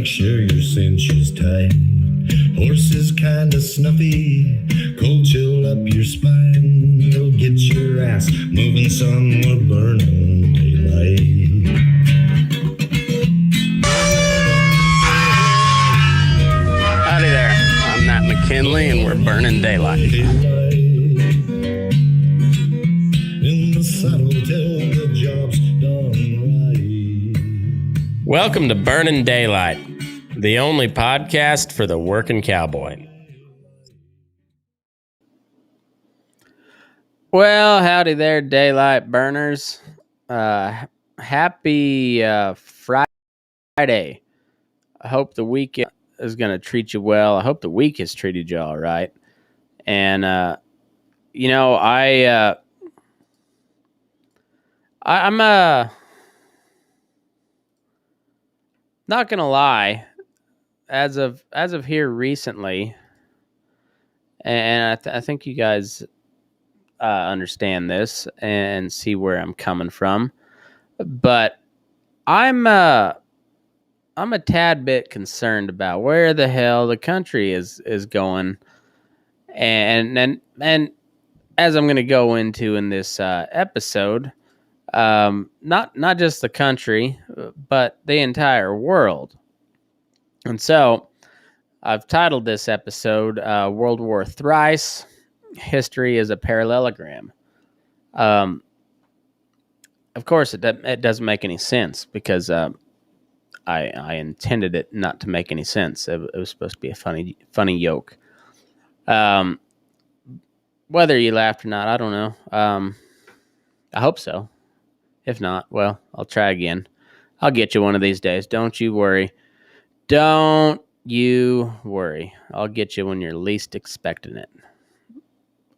make sure your cinch is tight. Horses kinda snuffy, cold chill up your spine. You'll get your ass moving, son, we're burning daylight. Howdy there, I'm Matt McKinley and we're burning daylight. In the saddle till the job's done right. Welcome to Burning Daylight, the only podcast for the working cowboy. Well, howdy there, daylight burners. Happy Friday. I hope the weekend is going to treat you well. I hope the week has treated you all right. And, I'm not going to lie. As of here recently, and I think you guys understand this and see where I'm coming from, but I'm a tad bit concerned about where the hell the country is going, and as I'm going to go into in this episode, not just the country, but the entire world. And so I've titled this episode World War Thrice, History is a Parallelogram. Of course, it doesn't make any sense because I intended it not to make any sense. It was supposed to be a funny joke. Whether you laughed or not, I don't know. I hope so. If not, well, I'll try again. I'll get you one of these days. Don't you worry. Don't you worry. I'll get you when you're least expecting it.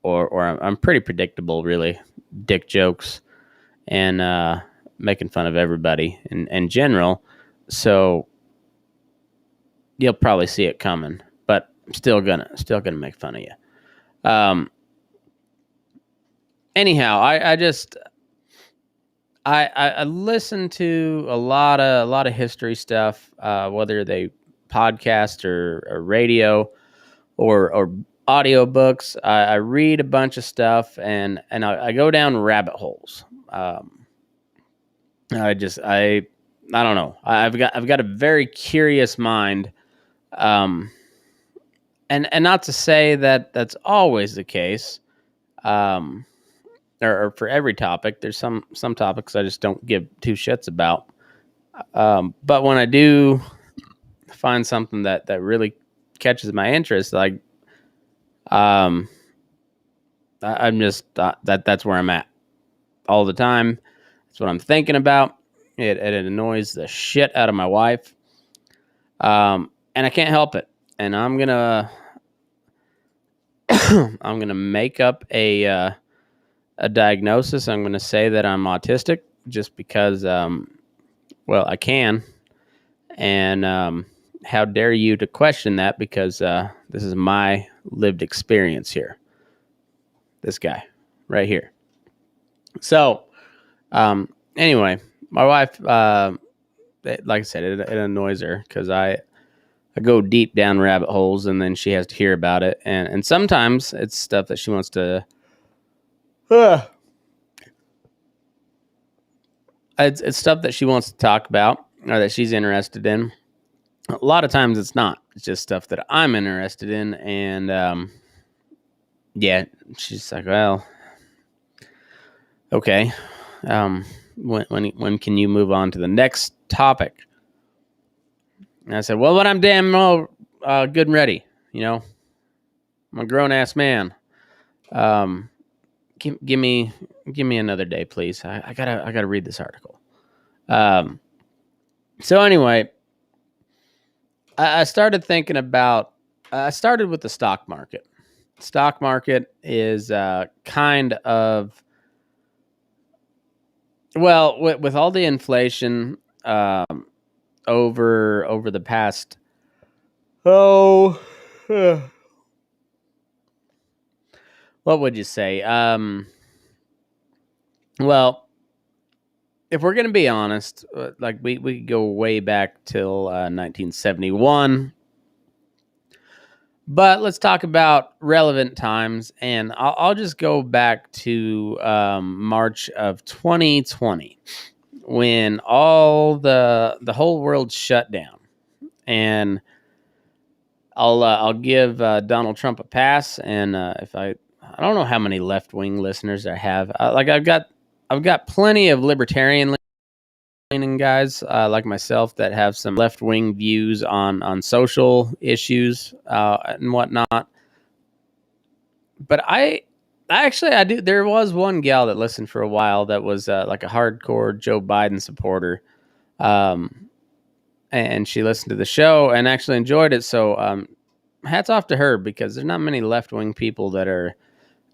Or I'm pretty predictable, really. Dick jokes and making fun of everybody in general. So you'll probably see it coming. But I'm still gonna make fun of you. Anyhow, I listen to a lot of history stuff, whether they podcast or radio or audio books. I read a bunch of stuff and I go down rabbit holes. I don't know. I've got a very curious mind, and not to say that that's always the case. Or for every topic, there's some topics I just don't give two shits about. But when I do find something that really catches my interest, like, I'm just that's where I'm at all the time. That's what I'm thinking about. It annoys the shit out of my wife, and I can't help it. And I'm gonna make up a diagnosis. I'm going to say that I'm autistic just because, I can. And how dare you to question that, because this is my lived experience here. This guy right here. So, anyway, my wife, like I said, it annoys her because I go deep down rabbit holes and then she has to hear about it. And sometimes it's stuff that she wants to... It's stuff that she wants to talk about or that she's interested in. A lot of times it's not. It's just stuff that I'm interested in. And, she's like, well, okay. When can you move on to the next topic? And I said, well, when I'm damn good and ready, I'm a grown-ass man. Give me another day, please. I gotta read this article. So anyway, I started thinking about. I started with the stock market. Stock market is kind of, well, with all the inflation over the past. What would you say? Well, if we're going to be honest, like we go way back till 1971. But let's talk about relevant times, and I'll just go back to March of 2020, when all the whole world shut down. And I'll give Donald Trump a pass, and if I don't know how many left wing listeners I have. I've got plenty of libertarian leaning guys like myself that have some left wing views on social issues and whatnot. But I do. There was one gal that listened for a while that was like a hardcore Joe Biden supporter, and she listened to the show and actually enjoyed it. So hats off to her, because there's not many left wing people that are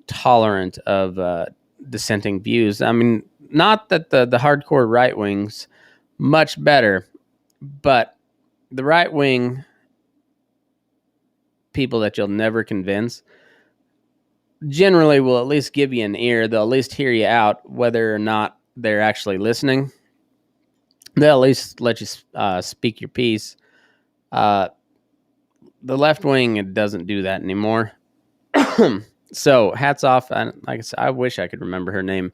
tolerant of dissenting views. I mean, not that the hardcore right wings much better, but the right wing people that you'll never convince generally will at least give you an ear. They'll at least hear you out, whether or not they're actually listening. They'll at least let you speak your piece. The left wing doesn't do that anymore. So hats off. Like I said, I wish I could remember her name.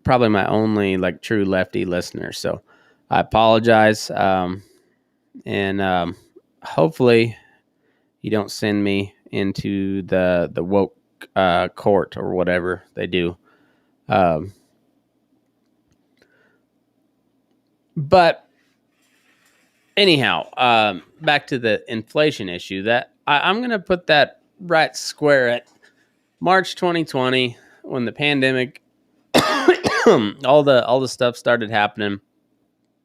Probably my only like true lefty listener. So I apologize. And hopefully you don't send me into the woke court or whatever they do. But anyhow, back to the inflation issue. That I'm going to put that right square at March 2020, when the pandemic, all the stuff started happening,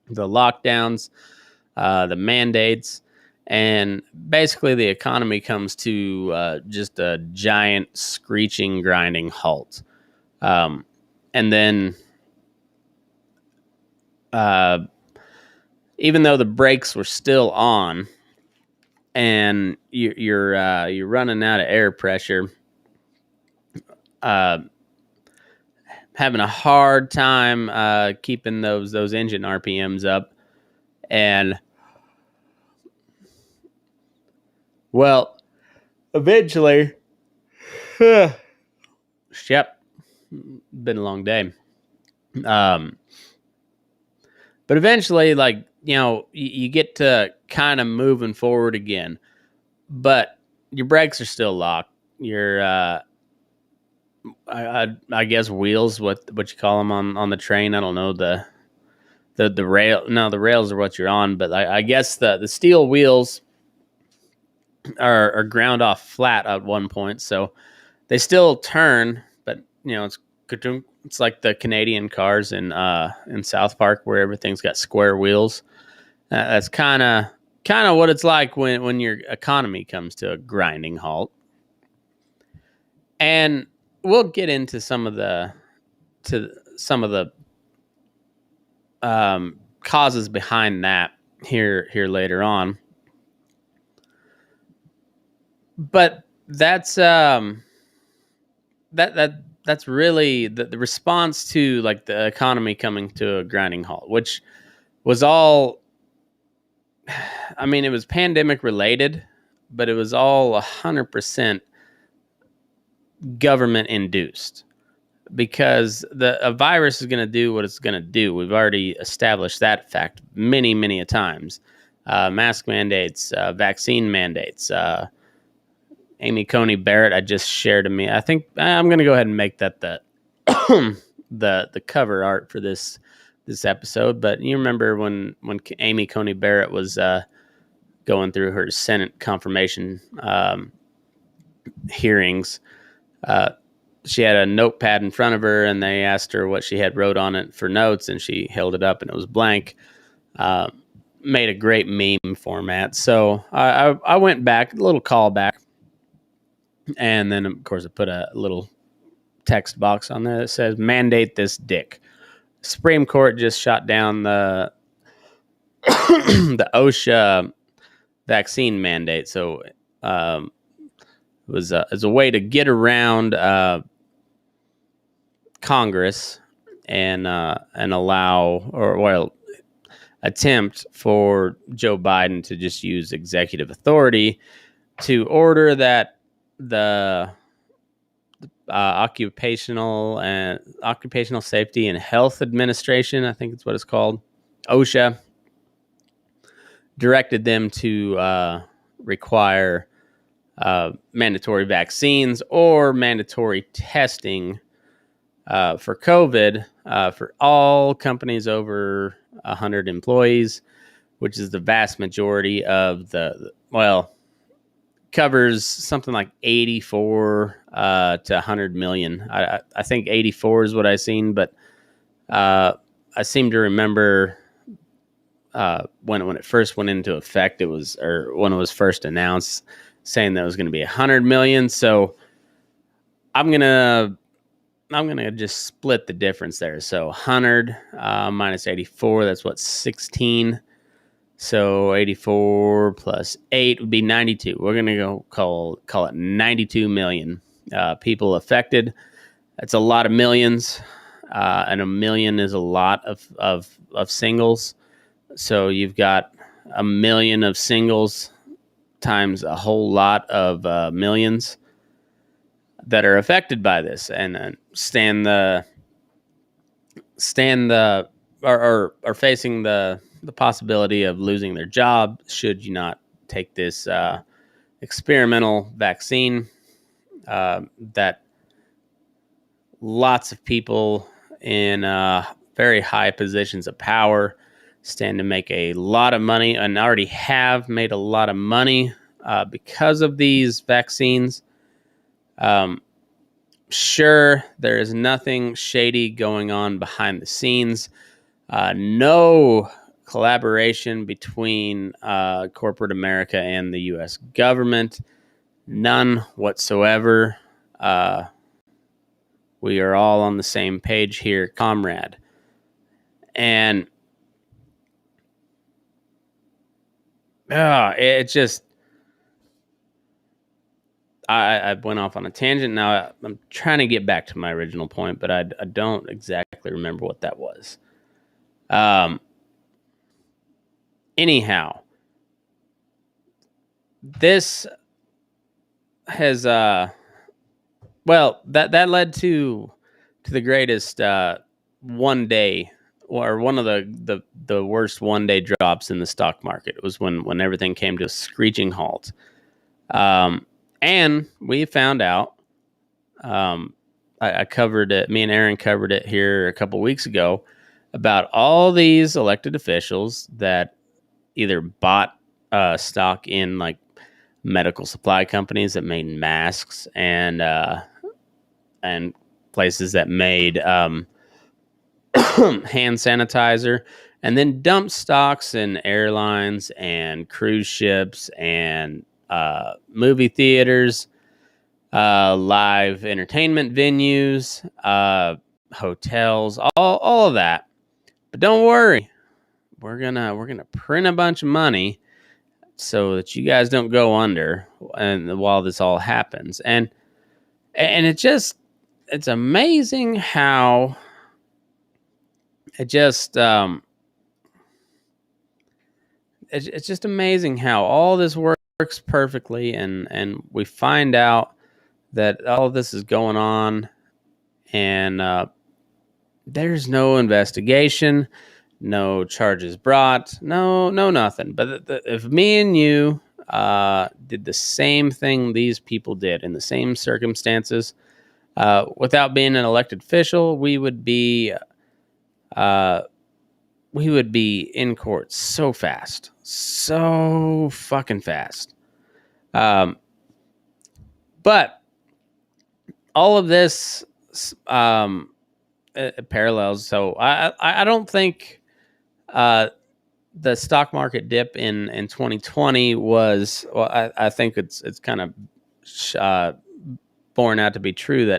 the lockdowns, the mandates, and basically the economy comes to just a giant screeching, grinding halt. And then, even though the brakes were still on, and you're running out of air pressure, having a hard time keeping those engine RPMs up, and well, eventually, yep, been a long day. But eventually, like, you get to kind of moving forward again, but your brakes are still locked. Your I guess wheels, what you call them on the train. I don't know the rail. No, the rails are what you're on, but I guess the steel wheels are ground off flat at one point, so they still turn, but it's like the Canadian cars in South Park, where everything's got square wheels. That's kind of what it's like when your economy comes to a grinding halt. And we'll get into some of the causes behind that here later on. But that's that's really the response to like the economy coming to a grinding halt, which was all, I mean, it was pandemic related, but it was all 100% government induced, because a virus is going to do what it's going to do. We've already established that fact many a times. Mask mandates, vaccine mandates. Amy Coney Barrett, I just shared to me. I think I'm going to go ahead and make that the the cover art for this episode. But you remember when Amy Coney Barrett was going through her Senate confirmation hearings, she had a notepad in front of her, and they asked her what she had wrote on it for notes, and she held it up, and it was blank. Made a great meme format. So I went back, a little callback, and then of course I put a little text box on there that says "Mandate this dick." Supreme Court just shot down the the OSHA vaccine mandate, so it was as a way to get around Congress and allow, or well, attempt for Joe Biden to just use executive authority to order that the occupational safety and health administration, I think it's what it's called, OSHA, directed them to require mandatory vaccines or mandatory testing for COVID for all companies over 100 employees, which is the vast majority of covers something like 84 to 100 million. I think 84 is what I seen, but I seem to remember when it first went into effect, when it was first announced, saying that it was going to be 100 million. So I'm gonna just split the difference there. So 100 minus 84, that's what, 16. So 84 plus 8 would be 92. We're going to go call it 92 million people affected. That's a lot of millions, and a million is a lot of singles. So you've got a million of singles times a whole lot of millions that are affected by this, and are facing the possibility of losing their job should you not take this experimental vaccine that lots of people in very high positions of power stand to make a lot of money, and already have made a lot of money because of these vaccines. Sure, there is nothing shady going on behind the scenes. No collaboration between corporate America and the U.S. government. None whatsoever. We are all on the same page here, comrade. And it just... I went off on a tangent. Now I'm trying to get back to my original point, but I don't exactly remember what that was. Anyhow, this has that led to the greatest one day, or one of the worst one day drops in the stock market. It was when everything came to a screeching halt. And we found out, I covered it, me and Aaron covered it here a couple weeks ago, about all these elected officials that either bought stock in like medical supply companies that made masks, and places that made hand sanitizer, and then dumped stocks in airlines and cruise ships and movie theaters, live entertainment venues, hotels, all of that. But don't worry, we're gonna print a bunch of money so that you guys don't go under, and while this all happens. And it's amazing how it's just amazing how all this works perfectly, and we find out that all of this is going on, and there's no investigation, no charges brought, no nothing. But if me and you did the same thing these people did in the same circumstances, without being an elected official, we would be in court so fast, so fucking fast. But all of this parallels. So I don't think the stock market dip in 2020 was, I think it's kind of borne out to be true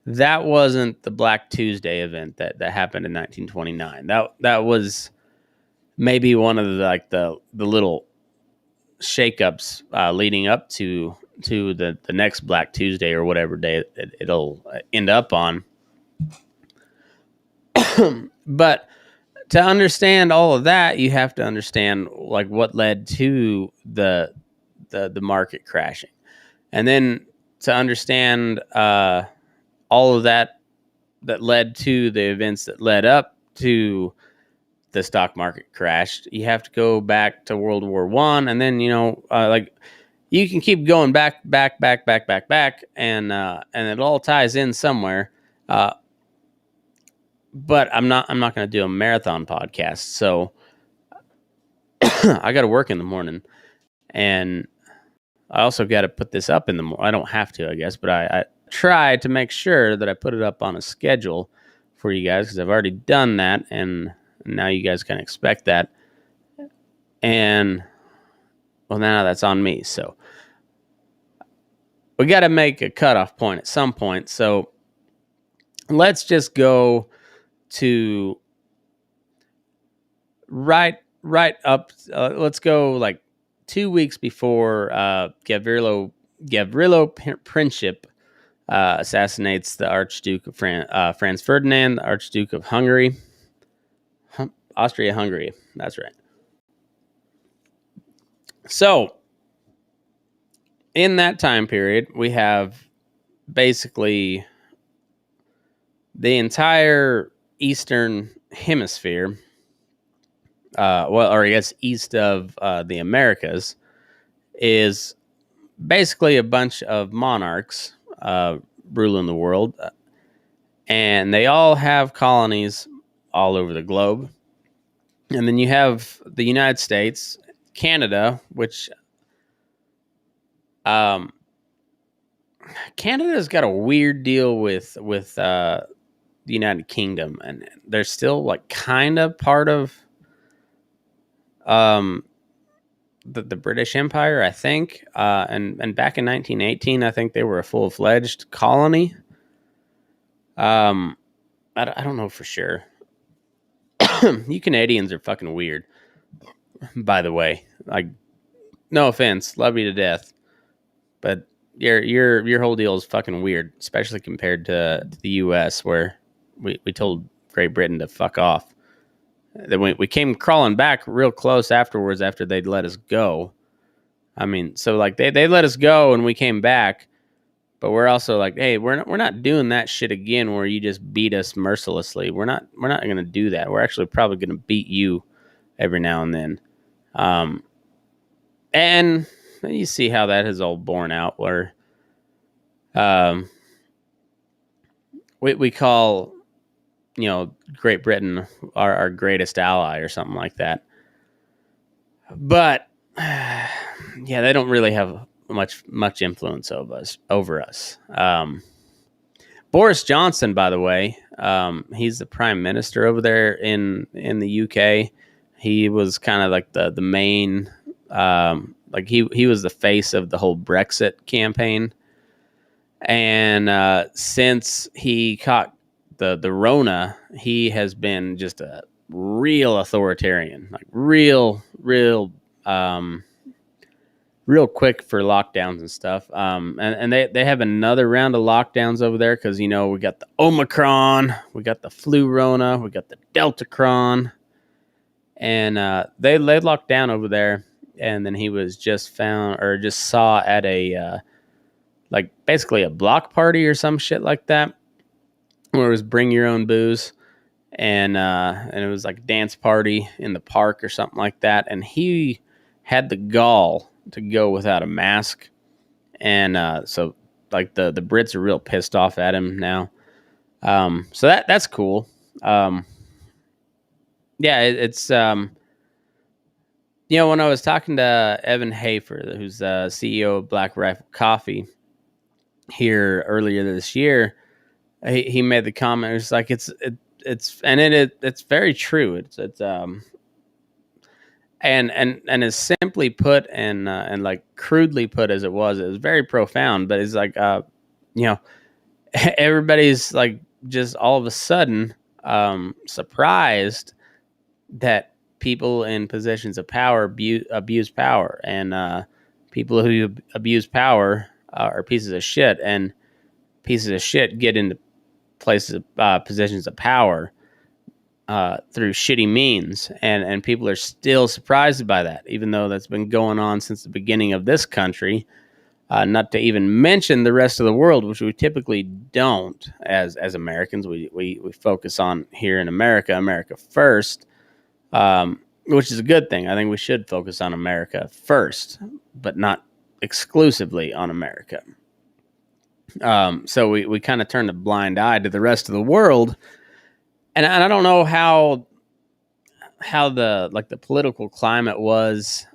that wasn't the Black Tuesday event that happened in 1929. That was maybe one of the little shakeups leading up to the next Black Tuesday, or whatever day it'll end up on. But to understand all of that, you have to understand like what led to the market crashing, and then to understand all of that led to the events that led up to the stock market crashed. You have to go back to World War One, and then like you can keep going back, and it all ties in somewhere. But I'm not going to do a marathon podcast, so I got to work in the morning, and I also got to put this up in the morning. I don't have to, I guess, but I try to make sure that I put it up on a schedule for you guys, because I've already done that, and now you guys can expect that. And well, now that's on me. So we got to make a cutoff point at some point. So let's just go to right up. Let's go like 2 weeks before Gavrilo Princip assassinates the Archduke of Franz Ferdinand, the Archduke of Hungary, Austria-Hungary. That's right. So in that time period, we have basically the entire Eastern Hemisphere, or I guess east of the Americas, is basically a bunch of monarchs ruling the world, and they all have colonies all over the globe. And then you have the United States, Canada, which Canada's got a weird deal with the United Kingdom, and they're still like kind of part of the British Empire, I think. And back in 1918, I think they were a full-fledged colony. I don't know for sure. You Canadians are fucking weird, by the way. Like, no offense, love you to death, but your whole deal is fucking weird, especially compared to the U.S., where we told Great Britain to fuck off. Then we came crawling back real close afterwards after they'd let us go. I mean, so like they let us go and we came back, but we're also like, hey, we're not doing that shit again where you just beat us mercilessly. We're not going to do that. We're actually probably going to beat you every now and then. And you see how that has all borne out, where we call, Great Britain our greatest ally or something like that. But yeah, they don't really have much influence over us. Boris Johnson, by the way, he's the prime minister over there in the UK. He was kind of like the main, like he was the face of the whole Brexit campaign. And since he caught the Rona, he has been just a real authoritarian, like real quick for lockdowns and stuff. And they have another round of lockdowns over there because, we got the Omicron, we got the flu Rona, we got the Deltacron, and they locked down over there. And then he was just saw at a like basically a block party or some shit like that, where it was bring your own booze, and it was like a dance party in the park or something like that. And he had the gall to go without a mask, and so like the Brits are real pissed off at him now. So that's cool. Yeah, it's when I was talking to Evan Hafer, who's the CEO of Black Rifle Coffee here earlier this year, he made the comment. It was like it's very true. It's and as simply put and like crudely put as it was very profound. But it's like everybody's like just all of a sudden surprised that people in positions of power abuse power, and people who abuse power are pieces of shit, and pieces of shit get into places positions of power through shitty means, and people are still surprised by that, even though that's been going on since the beginning of this country. Not to even mention the rest of the world, which we typically don't as Americans. We focus on here in America first, which is a good thing. I think we should focus on America first, but not exclusively on America. So we kind of turn a blind eye to the rest of the world, and I don't know how the political climate was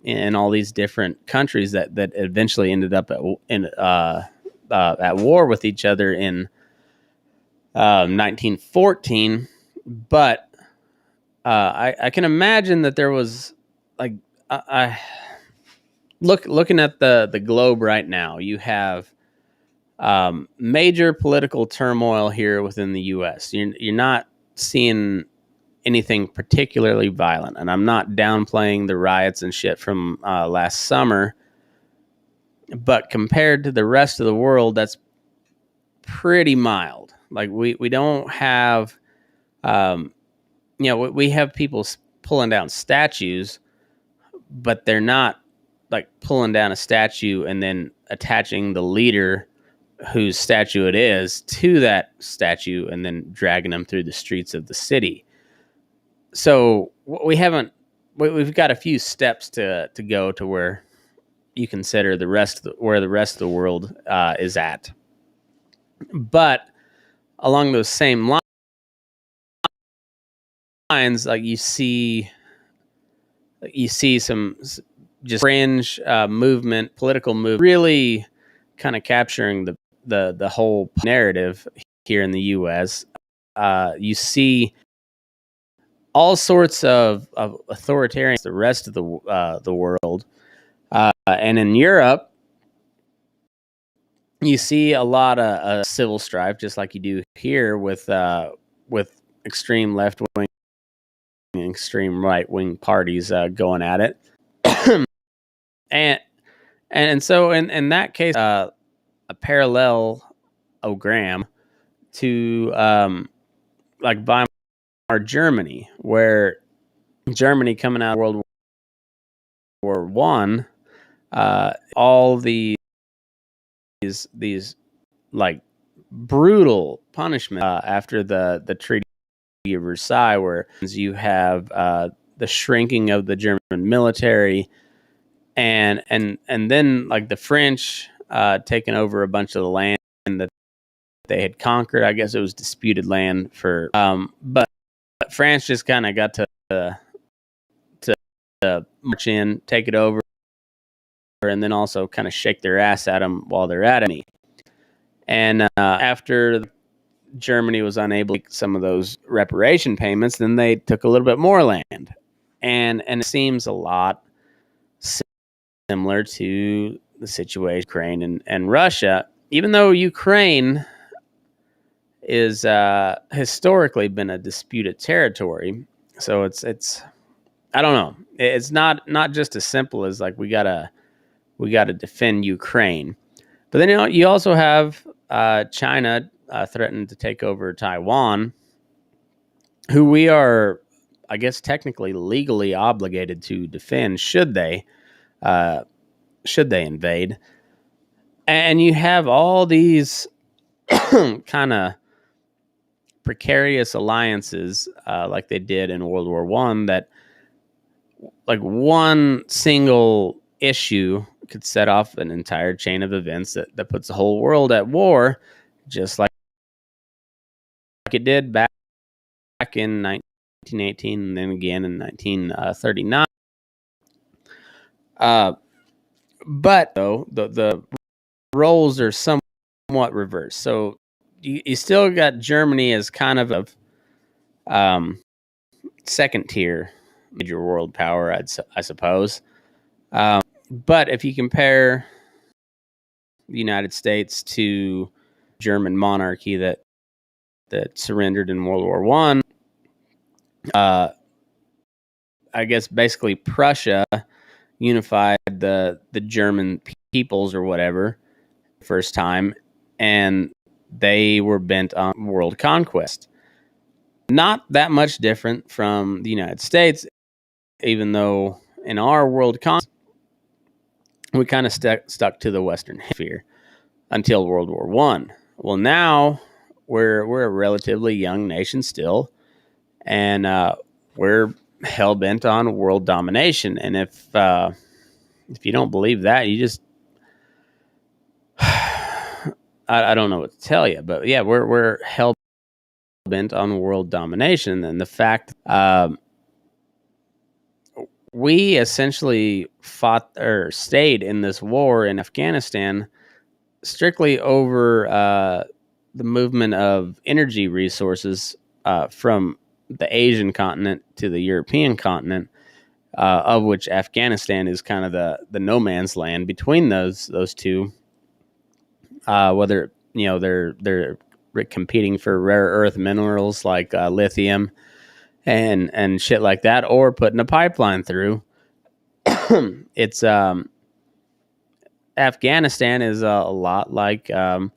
in all these different countries that eventually ended up at war with each other in 1914. But I can imagine that there was looking at the globe right now, you have major political turmoil here within the U.S. You're not seeing anything particularly violent, and I'm not downplaying the riots and shit from last summer, but compared to the rest of the world, that's pretty mild. Like we don't have, we have people pulling down statues, but they're not like pulling down a statue and then attaching the leader whose statue it is to that statue and then dragging them through the streets of the city. So we've got a few steps to go to where you consider where the rest of the world is at. But along those same lines, like you see some just fringe political movement, really kind of capturing the whole narrative here in the U.S. You see all sorts of authoritarians, the rest of the world, and in Europe, you see a lot of civil strife, just like you do here with extreme left wing and extreme right wing parties going at it, and so in that case, a parallelogram to like Weimar Germany, where Germany coming out of World War One, all these like brutal punishment after the Treaty Versailles, where you have the shrinking of the German military, and then like the French taking over a bunch of the land that they had conquered. I guess it was disputed land for, but France just kind of got to march in, take it over, and then also kind of shake their ass at them while they're at it. And after Germany was unable to make some of those reparation payments, then they took a little bit more land. And it seems a lot similar to the situation in Ukraine and Russia, even though Ukraine is historically been a disputed territory. So it's I don't know. It's not just as simple as like we gotta defend Ukraine. But then you also have China threatened to take over Taiwan, who we are, I guess, technically legally obligated to defend should they invade. And you have all these kind of precarious alliances like they did in World War One, that like one single issue could set off an entire chain of events that puts the whole world at war, just like it did back in 1918 and then again in 1939. But though the roles are somewhat reversed. So you still got Germany as kind of a second tier major world power, I suppose. But if you compare the United States to German monarchy that surrendered in World War One, I guess basically Prussia unified the German peoples or whatever first time, and they were bent on world conquest. Not that much different from the United States, even though in our world we kind of stuck to the Western Hemisphere until World War One. Well, now we're a relatively young nation still, and we're hell bent on world domination. And if you don't believe that, you just I don't know what to tell you. But yeah, we're hell bent on world domination, and the fact we essentially fought or stayed in this war in Afghanistan strictly over the movement of energy resources from the Asian continent to the European continent, of which Afghanistan is kind of the no man's land between those two. Whether they're competing for rare earth minerals like lithium and shit like that, or putting a pipeline through. It's Afghanistan is a lot like the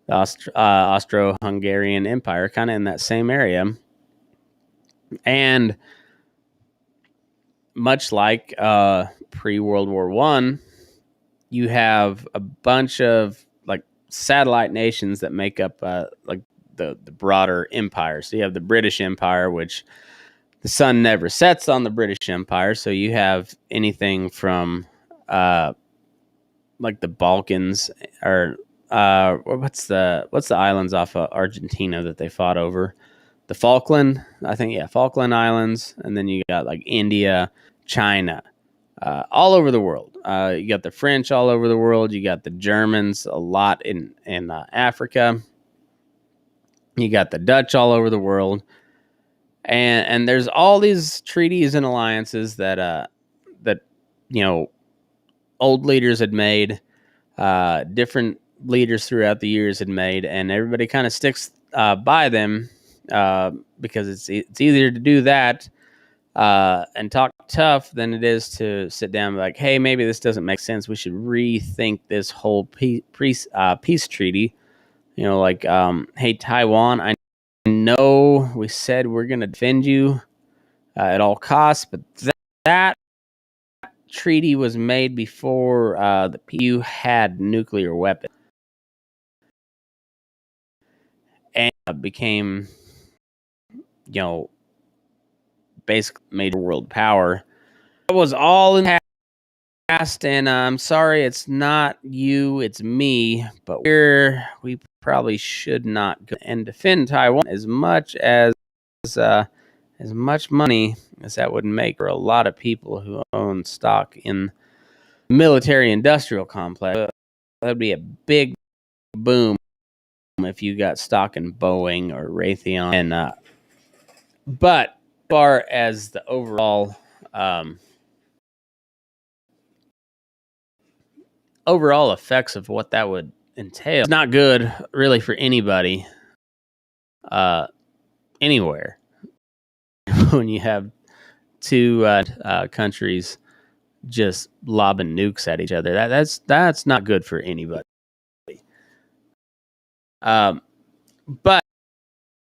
Austro-Hungarian Empire, kind of in that same area, and much like pre-World War One, you have a bunch of like satellite nations that make up like the broader empire. So you have the British Empire, which the sun never sets on the British Empire. So you have anything from like the Balkans, or what's the islands off of Argentina that they fought over? The Falkland, I think, yeah, Falkland Islands, and then you got like India, China, all over the world. You got the French all over the world. You got the Germans a lot in Africa. You got the Dutch all over the world, and there's all these treaties and alliances that old leaders had made, different leaders throughout the years had made, and everybody kind of sticks by them because it's easier to do that and talk tough than it is to sit down and be like, hey, maybe this doesn't make sense. We should rethink this whole peace treaty. Like, hey, Taiwan, I know we said we're going to defend you at all costs, but that treaty was made before the PU had nuclear weapons and became, basically major world power. It was all in the past, and I'm sorry, it's not you, it's me, but we probably should not go and defend Taiwan as much money as that would make for a lot of people who own stock in the military-industrial complex. That'd be a big boom if you got stock in Boeing or Raytheon. And but as far as the overall effects of what that would entail, it's not good really for anybody anywhere. When you have two countries just lobbing nukes at each other, that's not good for anybody. But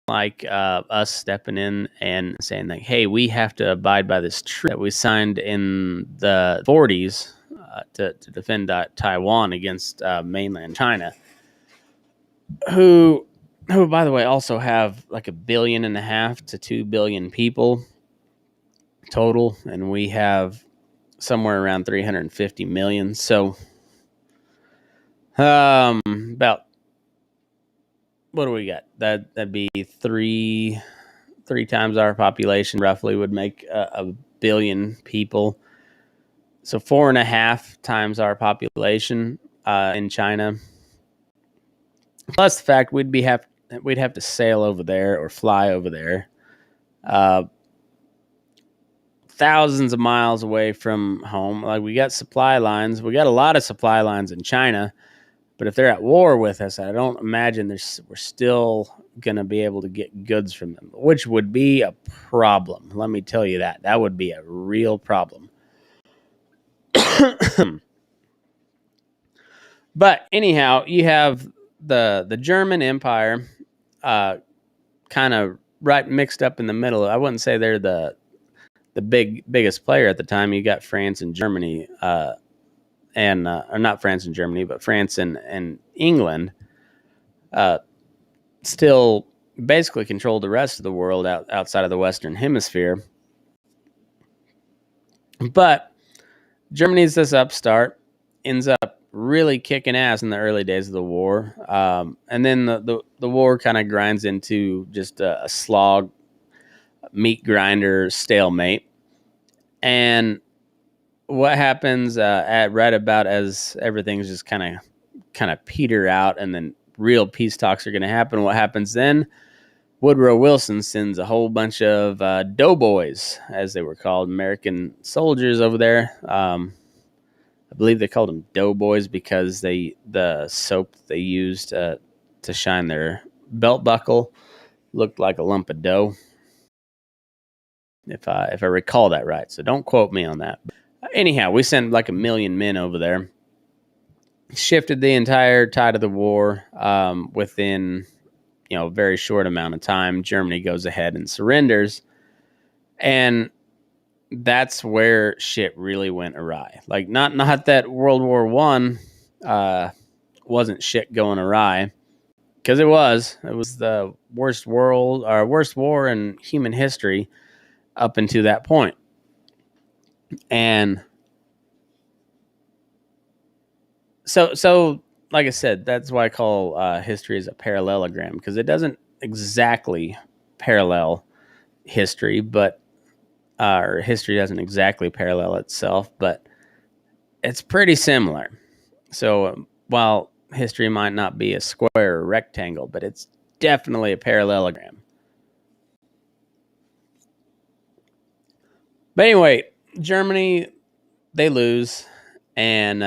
like us stepping in and saying like, hey, we have to abide by this treaty that we signed in the 40s to defend Taiwan against mainland China, who by the way also have like 1.5 billion to 2 billion people total, and we have somewhere around 350 million. So about, what do we got? That'd be three times our population roughly would make 1 billion people. So 4.5 times our population in China. Plus the fact we'd have to sail over there or fly over there, thousands of miles away from home. Like, we got supply lines. We got a lot of supply lines in China. But if they're at war with us, I don't imagine we're still going to be able to get goods from them, which would be a problem. Let me tell you that. That would be a real problem. But anyhow, you have the German Empire kind of right mixed up in the middle. I wouldn't say they're the biggest player at the time. You got France and Germany, or not France and Germany, but France and England still basically control the rest of the world outside of the Western Hemisphere. But Germany's this upstart, ends up really kicking ass in the early days of the war. And then the war kind of grinds into just a slog, meat grinder stalemate. And what happens right about as everything's just kind of peter out and then real peace talks are going to happen, what happens then? Woodrow Wilson sends a whole bunch of doughboys, as they were called, American soldiers over there. I believe they called them doughboys because the soap they used to shine their belt buckle looked like a lump of dough, if I recall that right. So don't quote me on that. Anyhow, we sent like 1 million men over there, shifted the entire tide of the war within a very short amount of time. Germany goes ahead and surrenders, and that's where shit really went awry. Like not that World War I wasn't shit going awry, because it was the worst war in human history up until that point. And so like I said, that's why I call history as a parallelogram, because it doesn't exactly parallel history, but or history doesn't exactly parallel itself, but it's pretty similar. So while history might not be a square or rectangle, but it's definitely a parallelogram. But anyway, Germany, they lose, and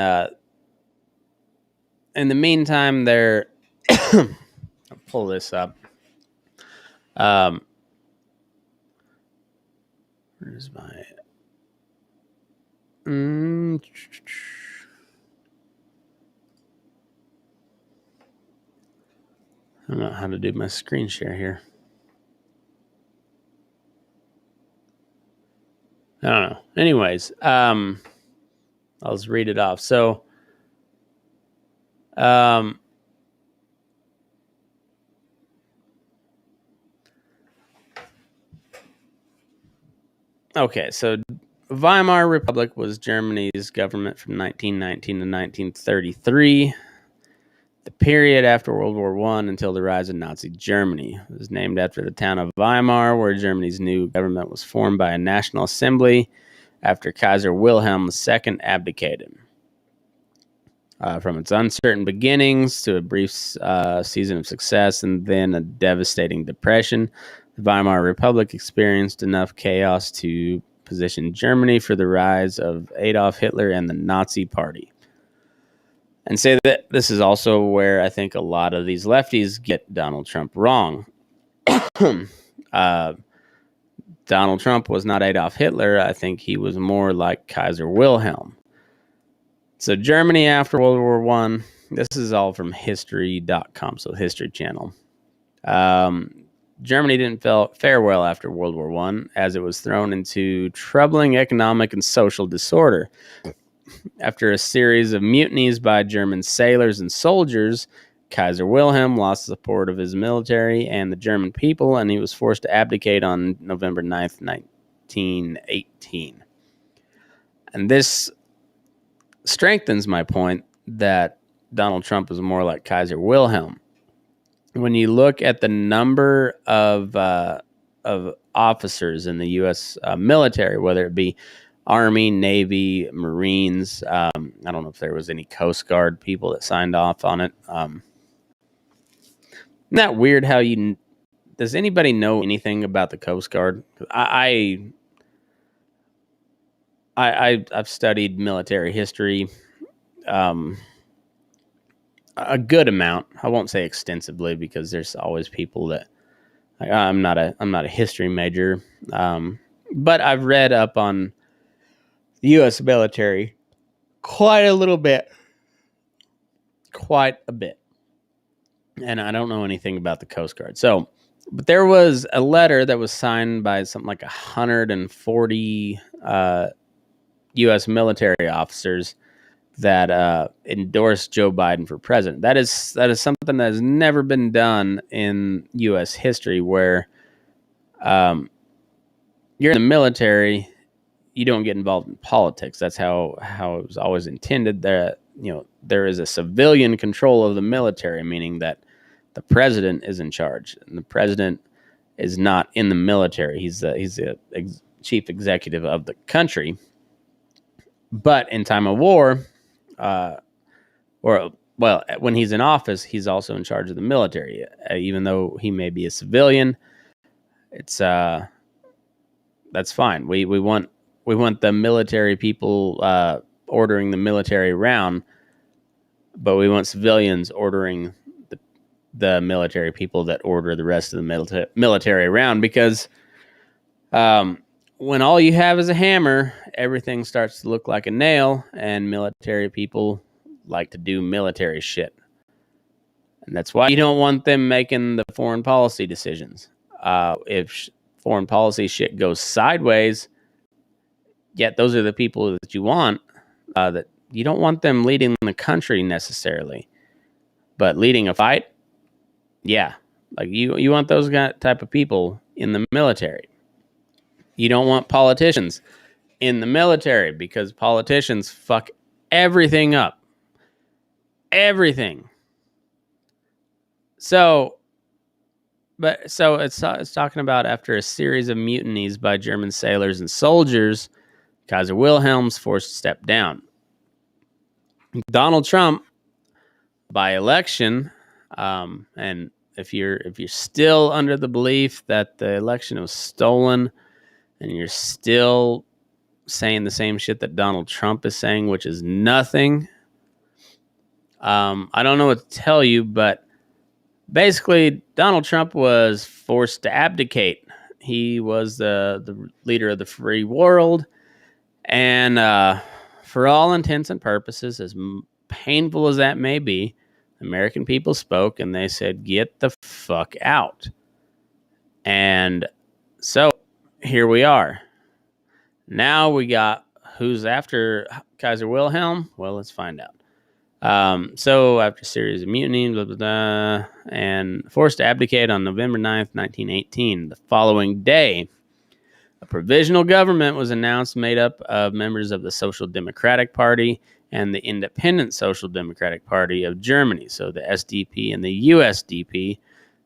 in the meantime, they're I'll pull this up. Where's my I don't know how to do my screen share here. I don't know. Anyways, I'll just read it off. So, okay, so Weimar Republic was Germany's government from 1919 to 1933. The period after World War I until the rise of Nazi Germany. It was named after the town of Weimar, where Germany's new government was formed by a national assembly after Kaiser Wilhelm II abdicated. From its uncertain beginnings to a brief season of success and then a devastating depression, the Weimar Republic experienced enough chaos to position Germany for the rise of Adolf Hitler and the Nazi Party. And say that this is also where I think a lot of these lefties get Donald Trump wrong. Donald Trump was not Adolf Hitler. I think he was more like Kaiser Wilhelm. So Germany after World War I, this is all from history.com, so History Channel. Germany didn't fare well after World War I, as it was thrown into troubling economic and social disorder. After a series of mutinies by German sailors and soldiers, Kaiser Wilhelm lost the support of his military and the German people, and he was forced to abdicate on November 9th, 1918. And this strengthens my point that Donald Trump is more like Kaiser Wilhelm. When you look at the number of officers in the U.S. Military, whether it be Army, Navy, Marines. I don't know if there was any Coast Guard people that signed off on it. Isn't that weird how does anybody know anything about the Coast Guard? I've studied military history a good amount. I won't say extensively because there's always people that I'm not a history major. But I've read up on the U.S. military quite a bit. And I don't know anything about the Coast Guard. So But there was a letter that was signed by something like 140 U.S. military officers that endorsed Joe Biden for president. That is something that has never been done in U.S. history, where you're in the military, you don't get involved in politics. That's how it was always intended. That there is a civilian control of the military, meaning that the president is in charge, and the president is not in the military. He's the chief executive of the country. But in time of war, when he's in office, he's also in charge of the military. Even though he may be a civilian, it's that's fine. We want the military people ordering the military around, but we want civilians ordering the military people that order the rest of the military around, because when all you have is a hammer, everything starts to look like a nail, and military people like to do military shit. And that's why you don't want them making the foreign policy decisions. If foreign policy shit goes sideways, yet those are the people that you want, that you don't want them leading the country necessarily, but leading a fight. Yeah, like you want those type of people in the military. You don't want politicians in the military, because politicians fuck everything up. Everything. So it's talking about, after a series of mutinies by German sailors and soldiers, Kaiser Wilhelm's forced to step down. Donald Trump, by election, and if you're still under the belief that the election was stolen, and you're still saying the same shit that Donald Trump is saying, which is nothing, I don't know what to tell you, but basically Donald Trump was forced to abdicate. He was the leader of the free world, and for all intents and purposes, as painful as that may be, American people spoke, and they said, "Get the fuck out." And so here we are. Now we got, who's after Kaiser Wilhelm? Well, let's find out. So after a series of mutinies, blah, blah, blah, and forced to abdicate on November 9th, 1918, the following day, a provisional government was announced, made up of members of the Social Democratic Party and the Independent Social Democratic Party of Germany, so the SDP and the USDP,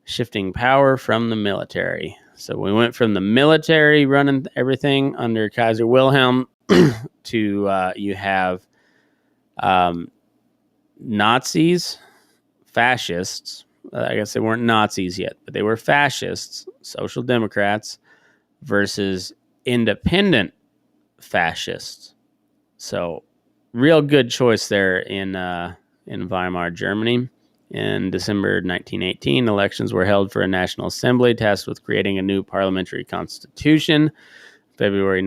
shifting power from the military. So we went from the military running everything under Kaiser Wilhelm to you have Nazis, fascists. I guess they weren't Nazis yet, but they were fascists, social democrats, versus independent fascists. So real good choice there in Weimar, Germany. In December 1918, elections were held for a National Assembly tasked with creating a new parliamentary constitution. February 6,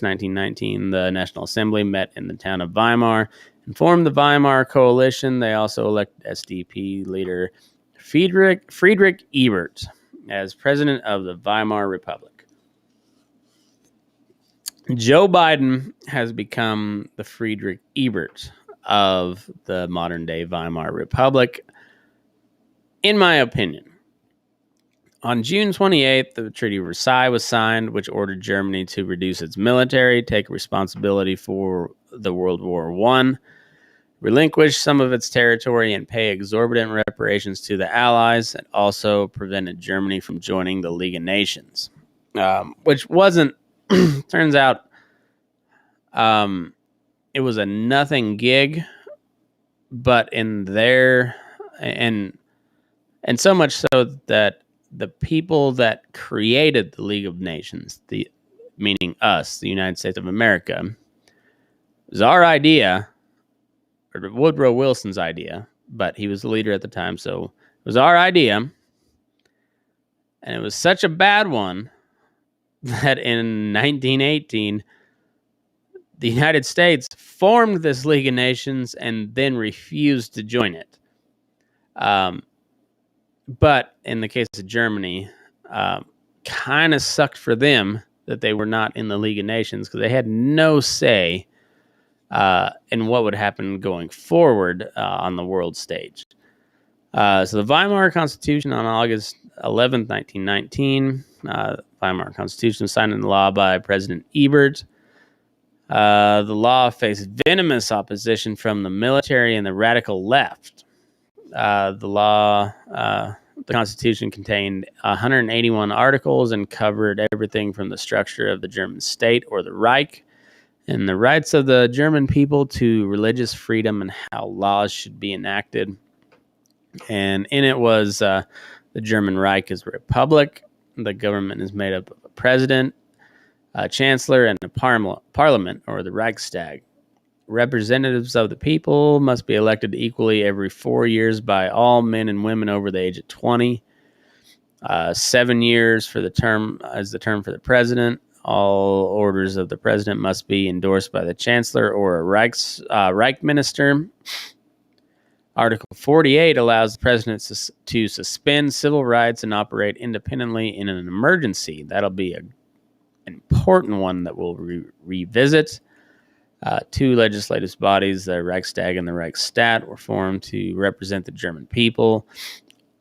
1919, the National Assembly met in the town of Weimar and formed the Weimar Coalition. They also elected SDP leader Friedrich Ebert as president of the Weimar Republic. Joe Biden has become the Friedrich Ebert of the modern-day Weimar Republic, in my opinion. On June 28th, the Treaty Versailles was signed, which ordered Germany to reduce its military, take responsibility for the World War I, relinquish some of its territory, and pay exorbitant reparations to the Allies. It also prevented Germany from joining the League of Nations, which wasn't, turns out, it was a nothing gig, but in there, and so much so that the people that created the League of Nations, meaning us, the United States of America, it was our idea, or Woodrow Wilson's idea, but he was the leader at the time, so it was our idea, and it was such a bad one that in 1918, the United States formed this League of Nations and then refused to join it. But in the case of Germany, kind of sucked for them that they were not in the League of Nations, because they had no say in what would happen going forward on the world stage. So the Weimar Constitution on August 11th, 1919, Weimar Constitution signed into law by President Ebert. The law faced venomous opposition from the military and the radical left. The Constitution contained 181 articles and covered everything from the structure of the German state or the Reich, and the rights of the German people to religious freedom and how laws should be enacted. And in it was the German Reich is a republic. The government is made up of a president, a chancellor, and a parliament, or the Reichstag. Representatives of the people must be elected equally every 4 years by all men and women over the age of 20. 7 years for the term for the president. All orders of the president must be endorsed by the chancellor or a Reich minister. Article 48 allows the president to suspend civil rights and operate independently in an emergency. That'll be an important one that we'll revisit. Two legislative bodies, the Reichstag and the Reichstat, were formed to represent the German people.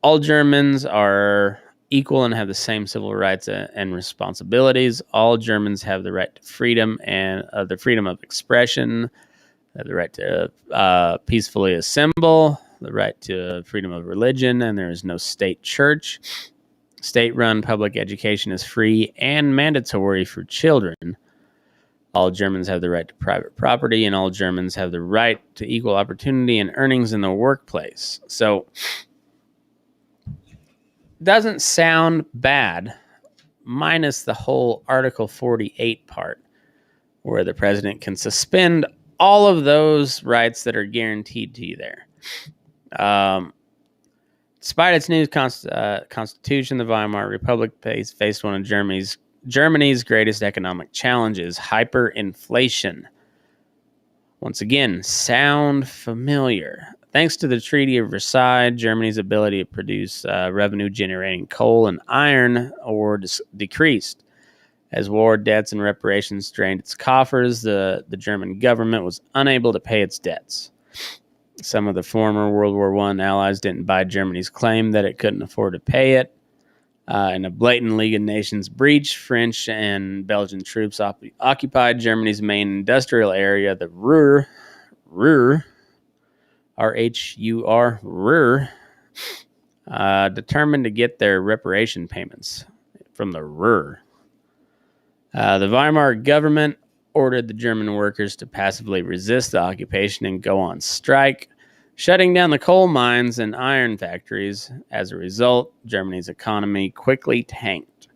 All Germans are equal and have the same civil rights and responsibilities. All Germans have the right to freedom and the freedom of expression, the right to peacefully assemble, the right to freedom of religion, and there is no state church. State-run public education is free and mandatory for children. All Germans have the right to private property, and all Germans have the right to equal opportunity and earnings in the workplace. So, doesn't sound bad, minus the whole Article 48 part, where the president can suspend all of those rights that are guaranteed to you there. Despite its new constitution, the Weimar Republic faced one of Germany's greatest economic challenges, hyperinflation. Once again, sound familiar. Thanks to the Treaty of Versailles, Germany's ability to produce revenue-generating coal and iron ore decreased. As war debts and reparations drained its coffers, the German government was unable to pay its debts. Some of the former World War I allies didn't buy Germany's claim that it couldn't afford to pay it. In a blatant League of Nations breach, French and Belgian troops occupied Germany's main industrial area, the Ruhr, R-H-U-R, Ruhr, determined to get their reparation payments from the Ruhr. The Weimar government ordered the German workers to passively resist the occupation and go on strike, shutting down the coal mines and iron factories. As a result, Germany's economy quickly tanked.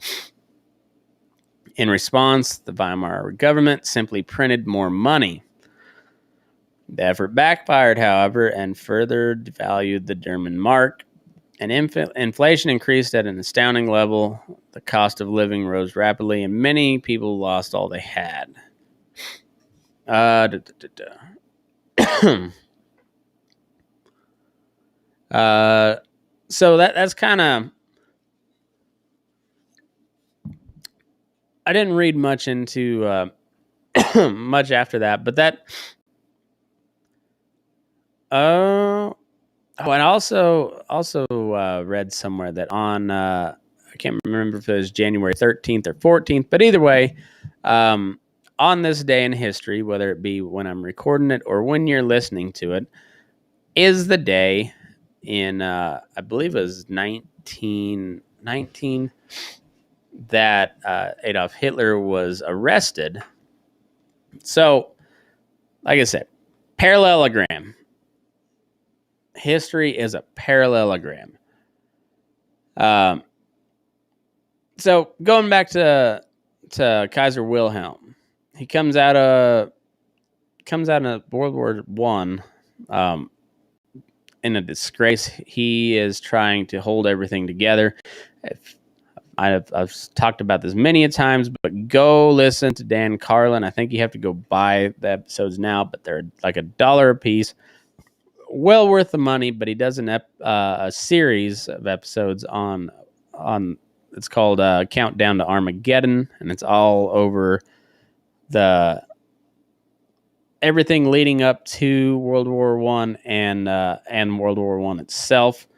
In response, the Weimar government simply printed more money. The effort backfired, however, and further devalued the German mark. And inflation increased at an astounding level. The cost of living rose rapidly, and many people lost all they had. So that's kind of, I didn't read much into much after that, but that and I also read somewhere that on I can't remember if it was January 13th or 14th, but either way, on this day in history, whether it be when I'm recording it or when you're listening to it, is the day in, I believe it was 1919, that Adolf Hitler was arrested. So, like I said, parallelogram. History is a parallelogram. So, going back to Kaiser Wilhelm, he comes out of World War I. In a disgrace. He is trying to hold everything together. I've talked about this many a times, but go listen to Dan Carlin. I think you have to go buy the episodes now, but they're like $1 a piece. well worth the money. But he does a series of episodes on it's called Countdown to Armageddon, and it's all over the everything leading up to World War One and World War One itself.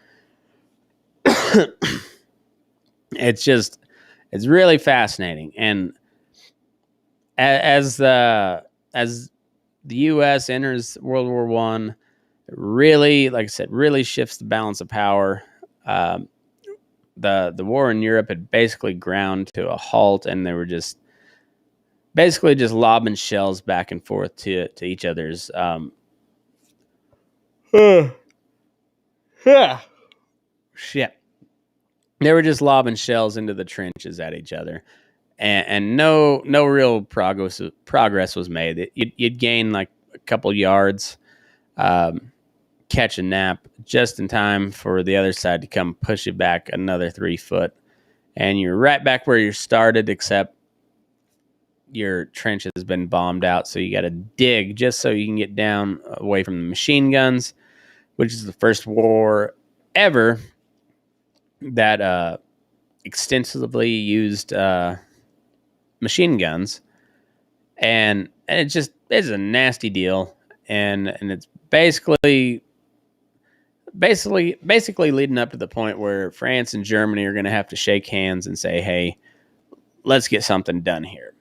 It's really fascinating, and as the U.S. enters World War One, really, like I said, really shifts the balance of power. The war in Europe had basically ground to a halt, and they were just basically just lobbing shells back and forth to each other's. Shit. They were just lobbing shells into the trenches at each other, and no real progress was made. You'd gain like a couple yards, catch a nap just in time for the other side to come push you back another 3 foot, and you're right back where you started, except your trench has been bombed out, so you got to dig just so you can get down away from the machine guns, which is the first war ever that extensively used machine guns, and it's a nasty deal, and it's basically leading up to the point where France and Germany are going to have to shake hands and say, hey, let's get something done here.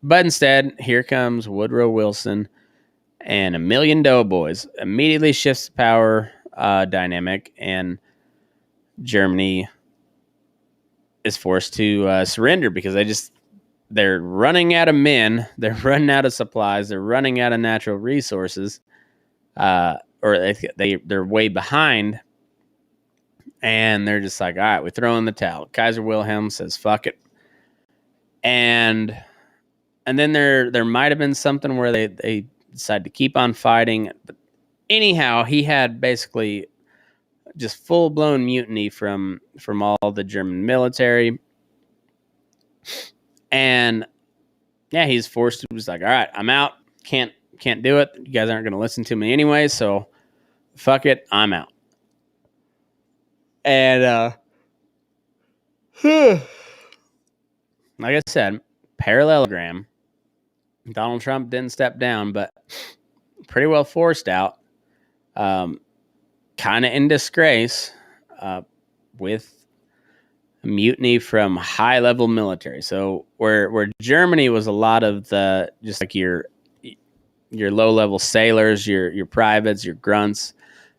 But instead, here comes Woodrow Wilson and a million doughboys, immediately shifts the power dynamic, and Germany is forced to surrender because they're running out of men, they're running out of supplies, they're running out of natural resources, or they're way behind, and they're just like, all right, we throw in the towel. Kaiser Wilhelm says, fuck it. And then there might have been something where they decide to keep on fighting. But anyhow, he had basically just full-blown mutiny from all the German military. And yeah, he's forced to, was like, all right, I'm out. Can't do it. You guys aren't going to listen to me anyway, so fuck it, I'm out. And like I said, parallelogram. Donald Trump didn't step down, but pretty well forced out. Kind of in disgrace with mutiny from high-level military. So where Germany was a lot of the just like your low-level sailors, your privates, your grunts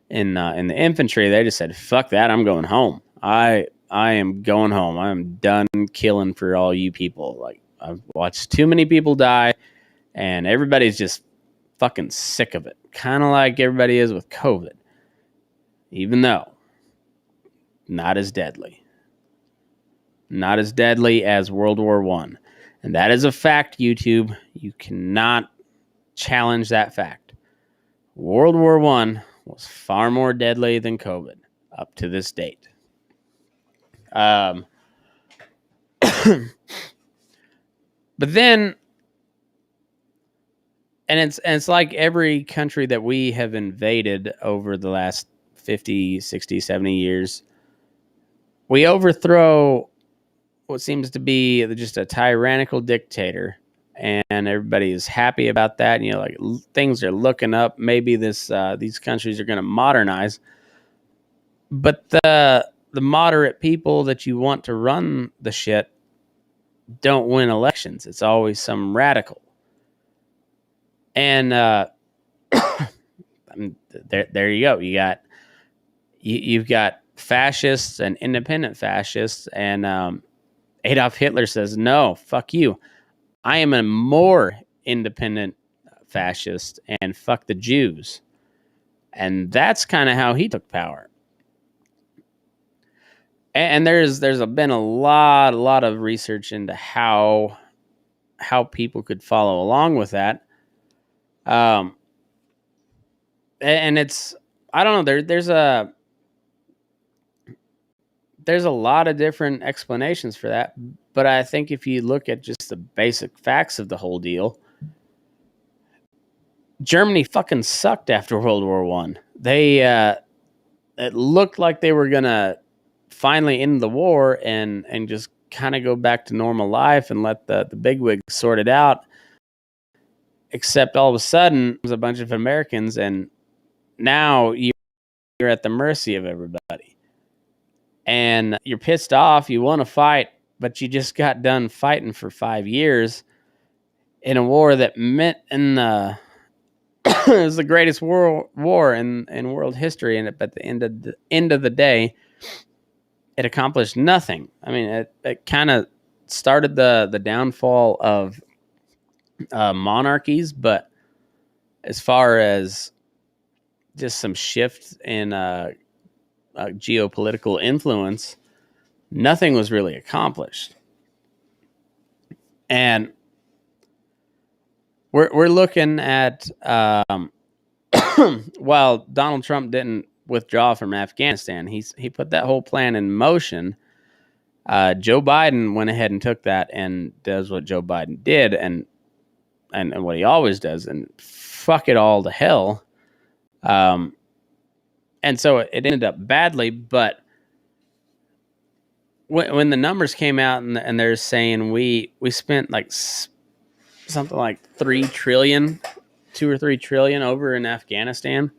in the infantry, they just said, "Fuck that! I'm going home. I am going home. I'm done killing for all you people. Like I've watched too many people die." And everybody's just fucking sick of it. Kind of like everybody is with COVID. Even though not as deadly. Not as deadly as World War I. And that is a fact, YouTube. You cannot challenge that fact. World War I was far more deadly than COVID up to this date. But then... And it's like every country that we have invaded over the last 50, 60, 70 years, we overthrow what seems to be just a tyrannical dictator, and everybody is happy about that. And, like things are looking up. Maybe these countries are going to modernize, but the moderate people that you want to run the shit don't win elections. It's always some radical. And there you go. You've got fascists and independent fascists, and Adolf Hitler says, "No, fuck you. I am a more independent fascist, and fuck the Jews." And that's kind of how he took power. And there's been a lot of research into how people could follow along with that. And it's, I don't know, there's a lot of different explanations for that, but I think if you look at just the basic facts of the whole deal, Germany fucking sucked after World War One. It looked like they were gonna finally end the war and just kind of go back to normal life and let the bigwigs sort it out. Except all of a sudden, there's a bunch of Americans, and now you're at the mercy of everybody. And you're pissed off, you want to fight, but you just got done fighting for 5 years in a war that meant it was the greatest war in world history. And at the end of the day, it accomplished nothing. I mean, it kind of started the downfall of monarchies, but as far as just some shift in geopolitical influence, nothing was really accomplished. And we're looking at while Donald Trump didn't withdraw from Afghanistan, he put that whole plan in motion. Joe Biden went ahead and took that and does what Joe Biden did and what he always does, and fuck it all to hell. And so it ended up badly, but when the numbers came out and they're saying we spent like something like 3 trillion, 2 or 3 trillion over in Afghanistan,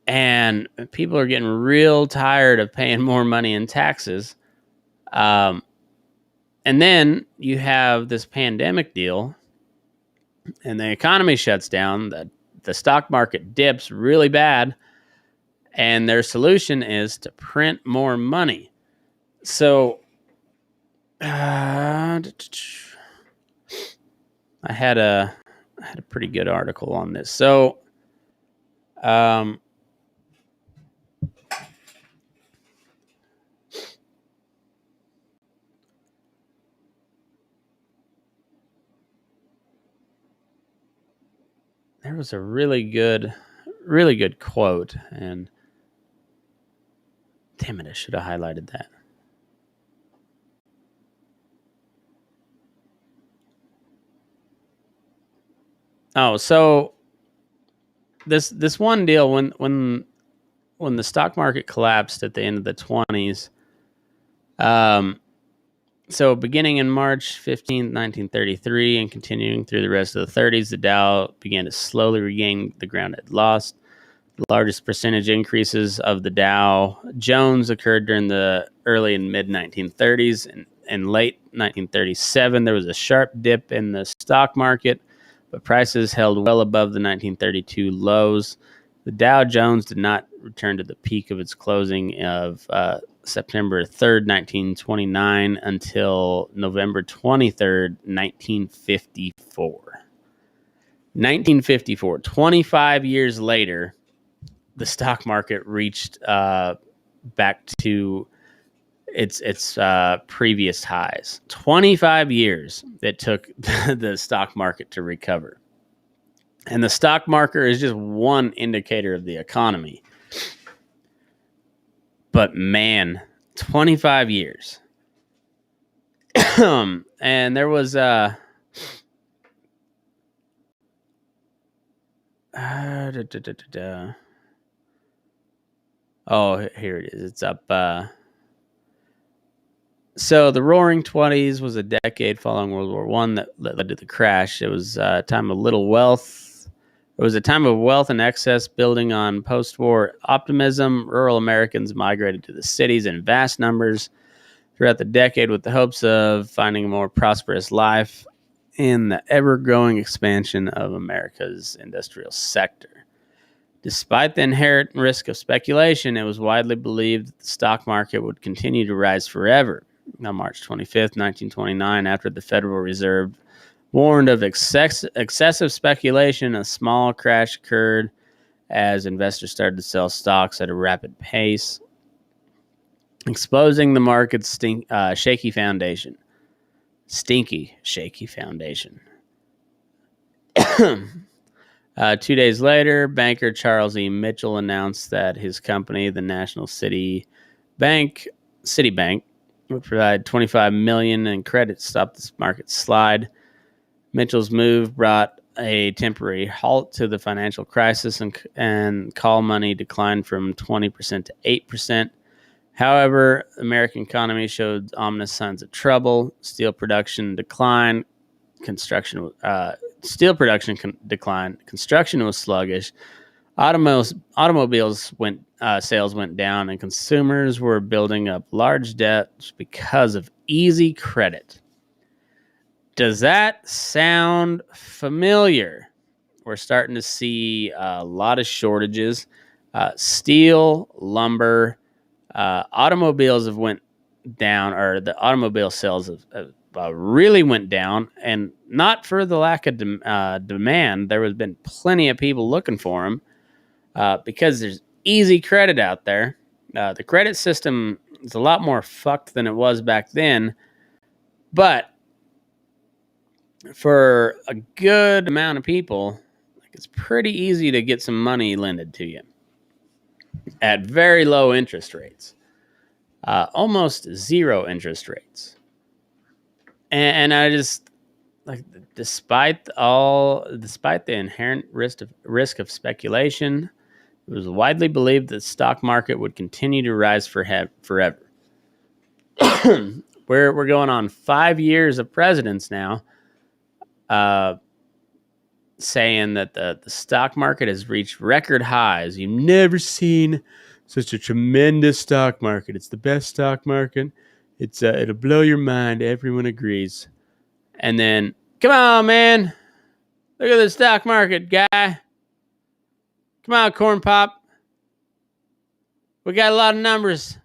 and people are getting real tired of paying more money in taxes. And then you have this pandemic deal, and the economy shuts down. The stock market dips really bad, and their solution is to print more money. So I had a pretty good article on this. So there was a really good quote, and damn it, I should have highlighted that. Oh, so this one deal, when the stock market collapsed at the end of the 20s, so beginning in March 15th, 1933, and continuing through the rest of the 30s, the Dow began to slowly regain the ground it lost. The largest percentage increases of the Dow Jones occurred during the early and mid 1930s. And in late 1937, there was a sharp dip in the stock market, but prices held well above the 1932 lows. The Dow Jones did not return to the peak of its closing of September 3rd, 1929 until November 23rd, 1954. 1954, 25 years later, the stock market reached back to its previous highs. 25 years it took the stock market to recover. And the stock market is just one indicator of the economy. But man, 25 years. And there was oh, here it is. It's up. So the Roaring '20s was a decade following World War I that led to the crash. It was a time of little wealth. It was a time of wealth and excess building on post-war optimism. Rural Americans migrated to the cities in vast numbers throughout the decade with the hopes of finding a more prosperous life in the ever-growing expansion of America's industrial sector. Despite the inherent risk of speculation, it was widely believed that the stock market would continue to rise forever. On March 25th, 1929, after the Federal Reserve warned of excessive speculation, a small crash occurred as investors started to sell stocks at a rapid pace, exposing the market's shaky foundation. Stinky, shaky foundation. 2 days later, banker Charles E. Mitchell announced that his company, the National Citibank, would provide $25 million in credit to stop this market slide. Mitchell's move brought a temporary halt to the financial crisis, and call money declined from 20% to 8%. However, the American economy showed ominous signs of trouble. Steel production declined. Declined. Construction was sluggish. Automobiles sales went down, and consumers were building up large debts because of easy credit. Does that sound familiar? We're starting to see a lot of shortages. Steel, lumber, automobiles have went down, or the automobile sales have really went down, and not for the lack of demand. There has been plenty of people looking for them because there's easy credit out there. The credit system is a lot more fucked than it was back then, but for a good amount of people, it's pretty easy to get some money lended to you at very low interest rates, almost zero interest rates. And I just like, despite the inherent risk of speculation, it was widely believed that the stock market would continue to rise forever. We're going on 5 years of presidents now, saying that the stock market has reached record highs. You've never seen such a tremendous stock market. It's the best stock market. It'll blow your mind. Everyone agrees. And then, come on, man. Look at the stock market, guy. Come on, Corn Pop. We got a lot of numbers,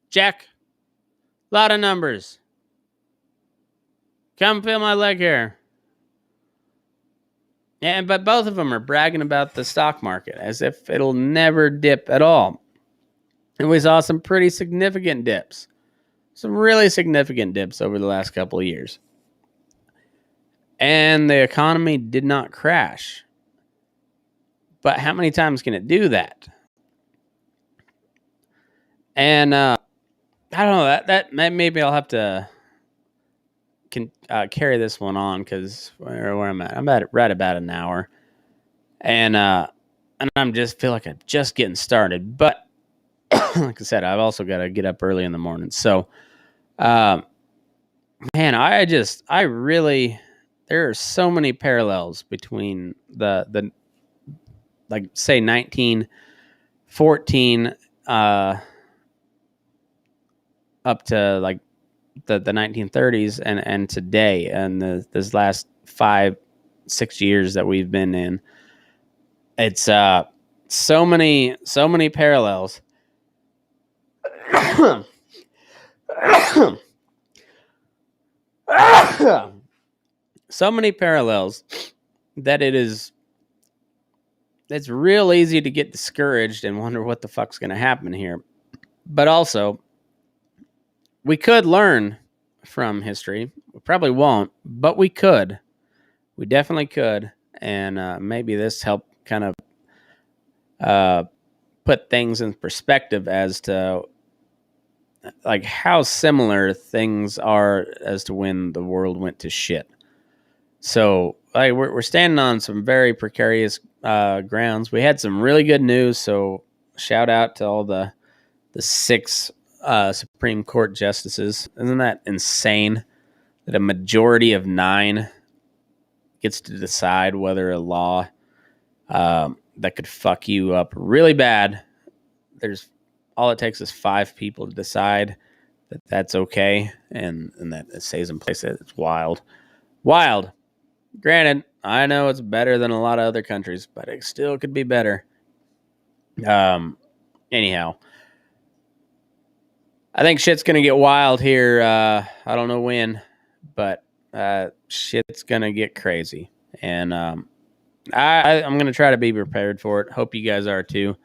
Jack. A lot of numbers. Come feel my leg hair. Yeah, but both of them are bragging about the stock market as if it'll never dip at all. And we saw some pretty significant dips. Some really significant dips over the last couple of years. And the economy did not crash. But how many times can it do that? And I don't know, that maybe I'll have to carry this one on, because where I'm at right about an hour, and I'm just feel like I'm just getting started. But like I said, I've also got to get up early in the morning. So, man, I really, there are so many parallels between the like, say, 1914 up to like the 1930s and today, and this last 5-6 years that we've been in. It's so many parallels. So many parallels that it's real easy to get discouraged and wonder what the fuck's going to happen here. But also, we could learn from history. We probably won't, but we could. We definitely could. And maybe this helped kind of put things in perspective as to like how similar things are as to when the world went to shit. So like, we're standing on some very precarious grounds. We had some really good news, so shout out to all the 6 Supreme Court justices. Isn't that insane that a majority of 9 gets to decide whether a law that could fuck you up really bad, all it takes is 5 people to decide that that's okay, and that it stays in place. It's wild. Granted, I know it's better than a lot of other countries, but it still could be better. Anyhow, I think shit's going to get wild here. I don't know when, but shit's going to get crazy. And I'm going to try to be prepared for it. Hope you guys are too.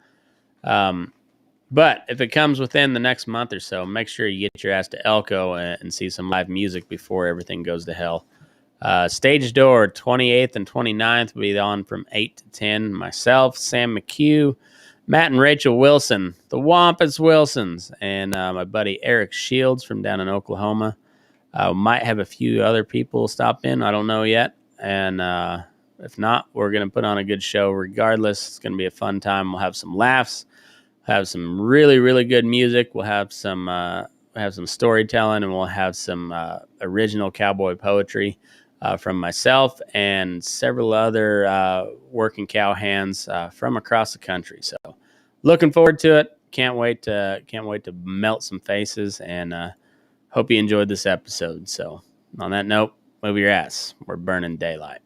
But if it comes within the next month or so, make sure you get your ass to Elko and see some live music before everything goes to hell. Stage Door, 28th and 29th will be on from 8 to 10. Myself, Sam McHugh, Matt and Rachel Wilson, the Wampus Wilsons, and my buddy Eric Shields from down in Oklahoma. Might have a few other people stop in. I don't know yet. And If not, we're going to put on a good show regardless. It's going to be a fun time. We'll have some laughs, have some really, really good music. We'll have some storytelling, and we'll have some original cowboy poetry from myself and several other working cow hands from across the country. So, looking forward to it. Can't wait to melt some faces, and hope you enjoyed this episode. So, on that note, move your ass. We're burning daylight.